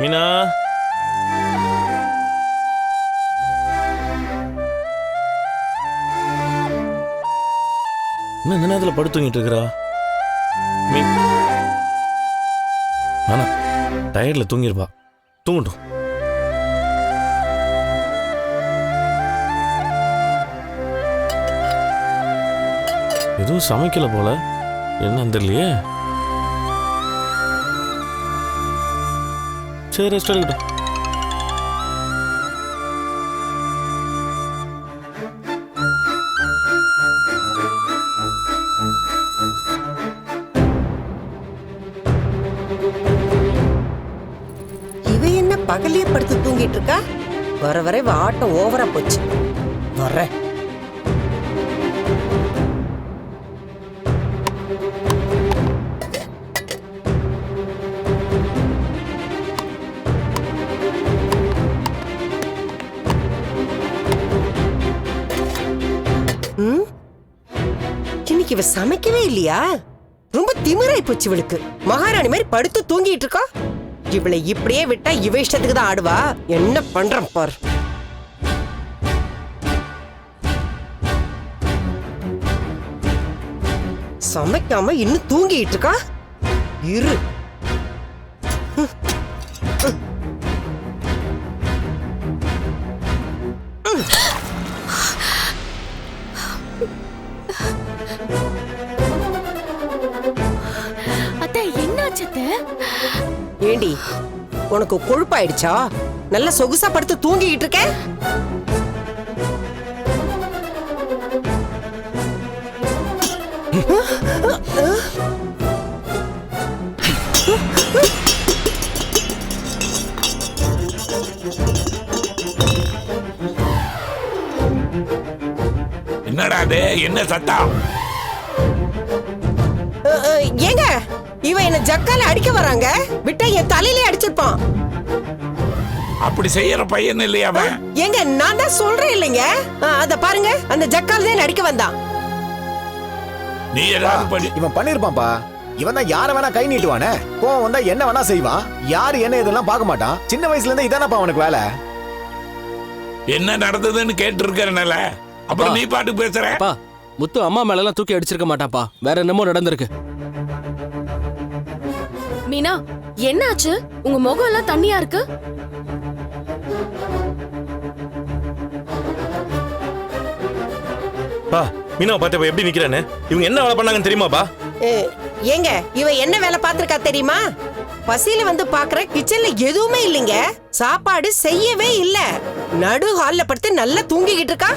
மீனா, என்ன இந்த நேரத்தில் படுத்துங்கிட்டு இருக்கிறா? ஆனா டயர்ல தூங்கிருப்பா. தூங்கட்டும். எதுவும் சமைக்கல போல, என்னன்னு தெரியலையே. சரி, ரெஸ்ட் எடுக்கட்டும். இவ என்ன பகலியே படுத்து தூங்கிட்டு இருக்கா? வர வர ஆட்டம் ஓவரா போச்சு. வர இன்னைக்கு இவ சமைக்கவே இல்லையா? ரொம்ப திமிராய் போச்சு இவளுக்கு. மகாராணி மாதிரி படுத்து தூங்கிட்டு இருக்கா. இவளை இப்படியே விட்டா இவ இஷ்டத்துக்கு தான் ஆடுவா. என்ன பண்றேன் பார். சமைக்காம இன்னும் தூங்கிட்டு இருக்கா. இரு. ஏண்டி, உனக்கு கொழுப்பாயிடுச்சா? நல்ல சொகுசா படுத்து தூங்கிட்டு இருக்க. என்னடா அது? என்ன சத்தம்? ஏங்க, இவன் என்ன ஜக்கால அடிக்க வராங்க. விட்டா என் தலையிலே அடிச்சிருப்பான். அப்படி செய்யற பையன் இல்லையா அவன்? ஏங்க, நான் தான் சொல்றேன் இல்லைங்க. அத பாருங்க, அந்த ஜக்கால தான் அடிக்க வந்தான். நீ ஏதாவது பண்ணி இவன் பண்ணிருப்பான்பா. இவன் தான் யார வேணா கை நீட்டுவானே. கோவம் வந்தா என்ன வேணா செய்வான். யாரு என்ன இதெல்லாம் பார்க்க மாட்டான். சின்ன வயசுல இருந்து இதானப்பா அவனுக்கு வேலை. என்ன நடந்ததுன்னு கேட்டு இருக்கறனால அப்புறம் நீ பாட்டு பேசுற. முத்து அம்மா மேல எல்லாம் தூக்கி அடிச்சிருக்க மாட்டாப்பா. வேற என்னமோ நடந்திருக்கு. மீனா, என்னாச்சு? உங்க முகம் எல்லாம் தண்ணியா இருக்கு. பா, மீனா பாத்தப்ப எப்படி நிக்கிறானே. இவங்க என்ன வேலை பண்ணாங்கன்னு தெரியுமாப்பா? ஏங்க, இவ என்ன வேலை பாத்திருக்கா தெரியுமா? பசியில வந்து பாக்குற கிச்சன்ல எதுவுமே இல்லைங்க. சாப்பாடு செய்யவே இல்ல. நடு ஹால்ல படுத்து நல்லா தூங்கிக்கிட்டு இருக்கா.